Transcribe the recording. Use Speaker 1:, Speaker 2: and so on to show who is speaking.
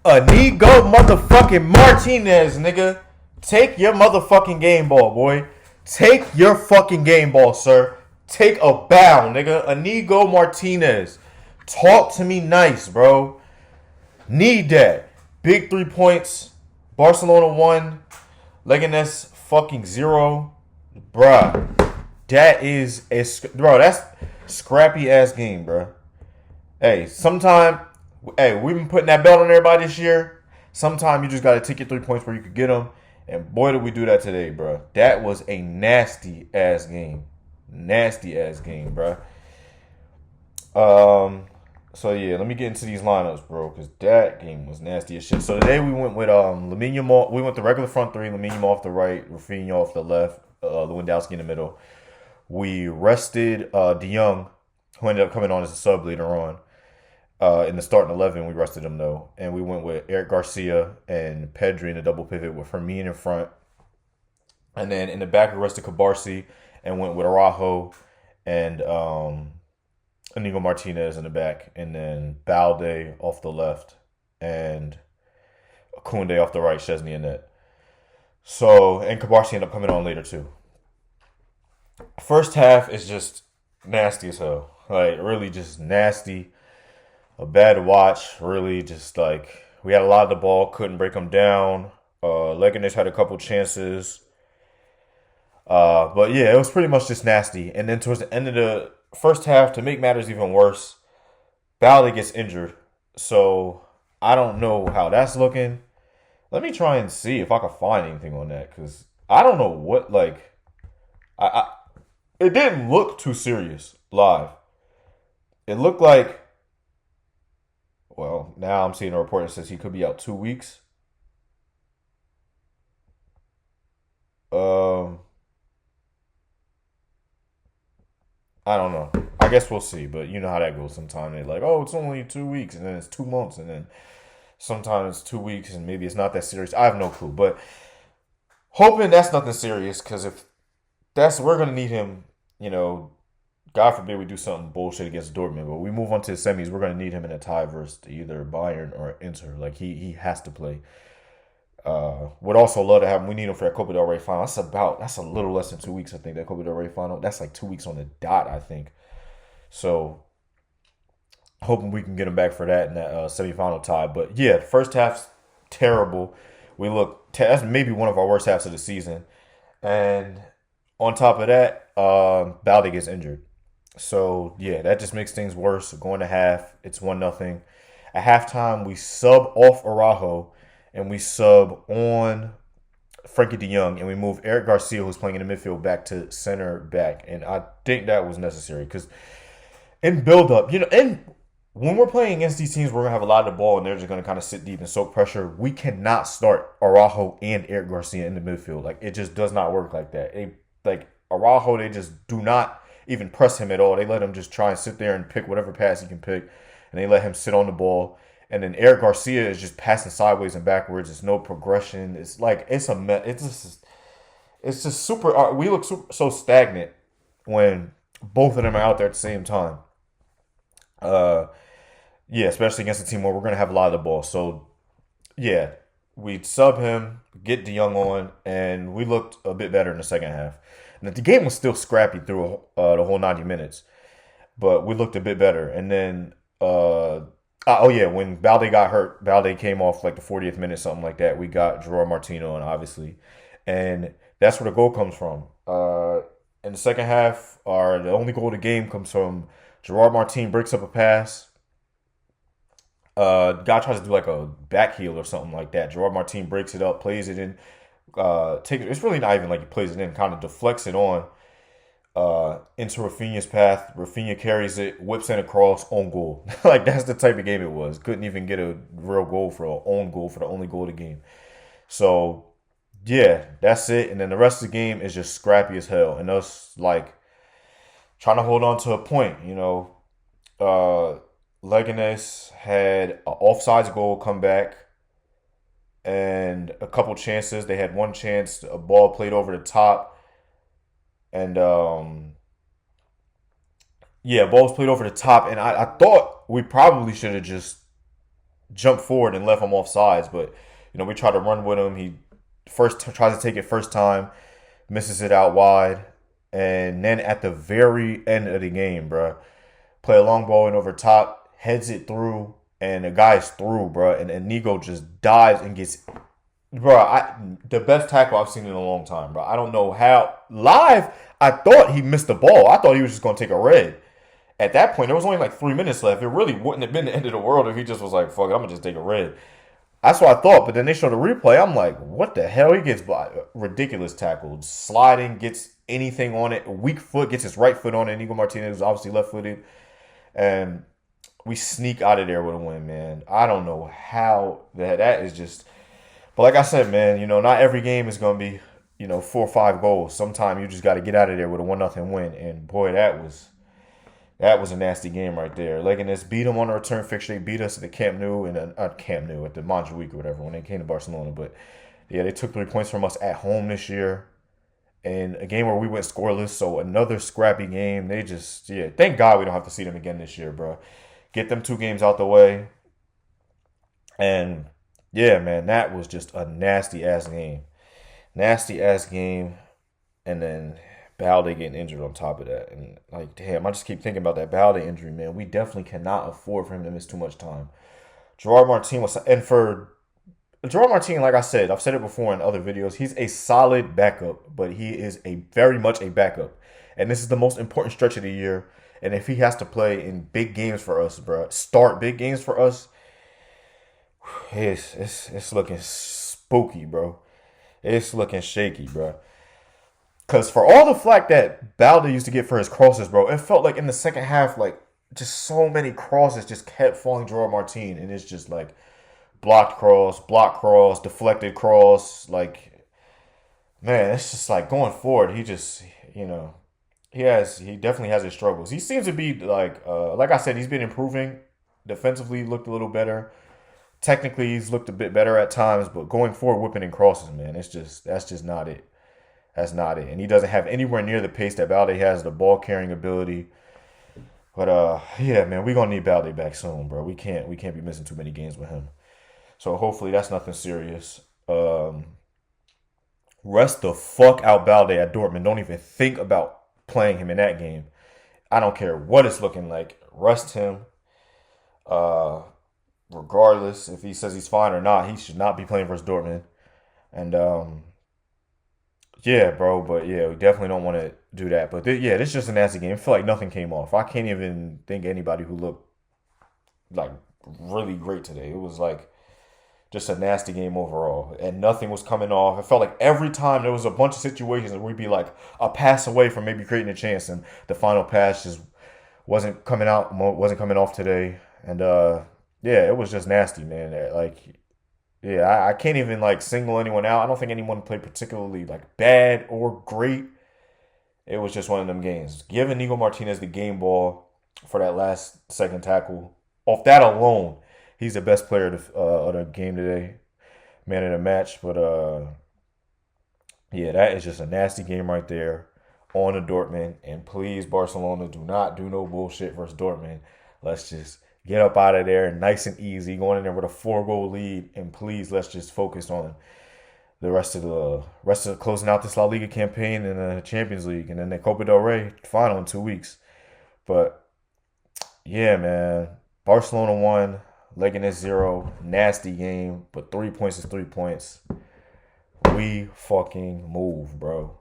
Speaker 1: Inigo motherfucking Martinez, nigga. Take your motherfucking game ball, boy. Take your fucking game ball, sir. Take a bow, nigga. Inigo Martinez. Talk to me nice, bro. Need that. Big 3 points. Barcelona 1. Leganes fucking 0. Bruh. That is a... Bro, that's scrappy ass game, bro. Hey, we've been putting that belt on everybody this year. Sometime you just got to take your 3 points where you could get them. And boy, did we do that today, bro. That was a nasty ass game. Nasty ass game, bro. So yeah, let me get into these lineups, bro, because that game was nasty as shit. So today we went with Lamine Yamal. We went the regular front three: Lamine Yamal off the right, Rafinha off the left, Lewandowski in the middle. We rested De Jong, who ended up coming on as a sub later on. In the starting 11, we rested him though, and we went with Eric Garcia and Pedri in a double pivot with Firmino in front, and then in the back we rested Cabarsi and went with Araujo and Inigo Martinez in the back, and then Balde off the left and Koundé off the right, Szczesny in net. So, and Cabarsi ended up coming on later too. First half is just nasty as hell, like really just nasty. A bad watch, really, just like, we had a lot of the ball, couldn't break them down. Leganes had a couple chances. But yeah, it was pretty much just nasty. And then towards the end of the first half, to make matters even worse, Balde gets injured. So I don't know how that's looking. Let me try and see if I can find anything on that, because I don't know what, like, it didn't look too serious live. It looked like, well, now I'm seeing a report that says he could be out 2 weeks. I don't know. I guess we'll see, but you know how that goes sometimes. They're like, oh, it's only 2 weeks, and then it's 2 months, and then sometimes it's 2 weeks, and maybe it's not that serious. I have no clue, but hoping that's nothing serious, because if we're going to need him, God forbid we do something bullshit against Dortmund, but we move on to the semis, we're going to need him in a tie versus either Bayern or Inter. Like, he has to play. Would also love to have him. We need him for that Copa del Rey final. That's a little less than 2 weeks, I think, that Copa del Rey final. That's like 2 weeks on the dot, I think. So, hoping we can get him back for that in that semifinal tie. But yeah, first half's terrible. That's maybe one of our worst halves of the season. And on top of that, Balde gets injured. So, yeah, that just makes things worse. Going to half, it's 1-0. At halftime, we sub off Araujo and we sub on Frankie de Jong, and we move Eric Garcia, who's playing in the midfield, back to center back. And I think that was necessary because in build-up, and when we're playing against these teams, we're going to have a lot of the ball, and they're just going to kind of sit deep and soak pressure. We cannot start Araujo and Eric Garcia in the midfield. Like, it just does not work like that. Araujo, they just do not even press him at all. They let him just try and sit there and pick whatever pass he can pick, and they let him sit on the ball. And then Eric Garcia is just passing sideways and backwards. There's no progression. It's like it's just super. We look so stagnant when both of them are out there at the same time. Yeah, especially against a team where we're gonna have a lot of the ball. So yeah, we sub him, get De Jong on, and we looked a bit better in the second half. And the game was still scrappy through the whole 90 minutes, but we looked a bit better. And then, when Balde got hurt, Balde came off like the 40th minute, something like that. We got Gerard Martino on, obviously, and that's where the goal comes from. In the second half, the only goal of the game comes from Gerard Martin breaks up a pass. Guy tries to do like a back heel or something like that. Gerard Martin breaks it up, plays it in. It's really not even like he plays it in, kind of deflects it on into Rafinha's path. Rafinha carries it, whips in across, own goal. Like, that's the type of game it was. Couldn't even get a real goal for an own goal for the only goal of the game. So yeah, that's it. And then the rest of the game is just scrappy as hell, and us like trying to hold on to a point. Leganes had an offsides goal come back and a couple chances. They had one chance, a ball played over the top, and balls played over the top. And I thought we probably should have just jumped forward and left him off sides. But we tried to run with him. He first tries to take it first time, misses it out wide, and then at the very end of the game, bro, play a long ball in over top, heads it through, and the guy's through, bro, and Inigo just dives and gets. Bro, the best tackle I've seen in a long time, bro. I don't know how. Live, I thought he missed the ball. I thought he was just going to take a red. At that point, there was only like 3 minutes left. It really wouldn't have been the end of the world if he just was like, fuck it, I'm going to just take a red. That's what I thought. But then they showed the replay. I'm like, what the hell? He gets ridiculous tackle. Sliding, gets anything on it. Weak foot, gets his right foot on it. Inigo Martinez is obviously left footed. And we sneak out of there with a win, man. I don't know how that is just. But like I said, man, not every game is going to be, 4 or 5 goals. Sometimes you just got to get out of there with a 1-0 win. And boy, that was a nasty game right there. Leganes beat them on a return fixture. They beat us at the Camp Nou at the Montjuic or whatever when they came to Barcelona. But yeah, they took 3 points from us at home this year. And a game where we went scoreless, so another scrappy game. They just, thank God we don't have to see them again this year, bro. Get them 2 games out the way. And yeah, man, that was just a nasty-ass game. Nasty-ass game. And then Balde getting injured on top of that. And, like, damn, I just keep thinking about that Balde injury, man. We definitely cannot afford for him to miss too much time. Gerard Martin was... And for Gerard Martin, like I said, I've said it before in other videos, he's a solid backup, but he is very much a backup. And this is the most important stretch of the year. And if he has to play in big games for us, bro, start big games for us, it's looking spooky, bro. It's looking shaky, bro. Because for all the flack that Balde used to get for his crosses, bro, it felt like in the second half, like, just so many crosses just kept falling Gerard Martin. And it's just like block cross, deflected cross. Like, man, it's just like going forward, he just, he definitely has his struggles. He seems to be like I said, he's been improving. Defensively, looked a little better. Technically, he's looked a bit better at times, but going forward, whipping in crosses, man, that's just not it. That's not it. And he doesn't have anywhere near the pace that Balde has, the ball carrying ability. But yeah, man, we're gonna need Balde back soon, bro. We can't be missing too many games with him. So hopefully that's nothing serious. Rest the fuck out Balde at Dortmund. Don't even think about playing him in that game. I don't care what it's looking like. Rest him. Regardless if he says he's fine or not, he should not be playing versus Dortmund. And yeah, bro, but yeah, we definitely don't want to do that. But this is just a nasty game. I feel like nothing came off. I can't even think anybody who looked like really great today. It was like just a nasty game overall, and nothing was coming off. It felt like every time there was a bunch of situations where we'd be like a pass away from maybe creating a chance, and the final pass just wasn't coming off today. And yeah, it was just nasty, man. Like, yeah, I can't even like single anyone out. I don't think anyone played particularly like bad or great. It was just one of them games. Give Inigo Martinez the game ball for that last second tackle. Off that alone, he's the best player of the game today, man of the match. But yeah, that is just a nasty game right there on the Dortmund. And please, Barcelona, do not do no bullshit versus Dortmund. Let's just get up out of there nice and easy, going in there with a 4-goal lead. And please, let's just focus on the rest of closing out this La Liga campaign and the Champions League, and then the Copa del Rey final in 2 weeks. But yeah, man, Barcelona won, Leganes 0, nasty game, but 3 points is 3 points. We fucking move, bro.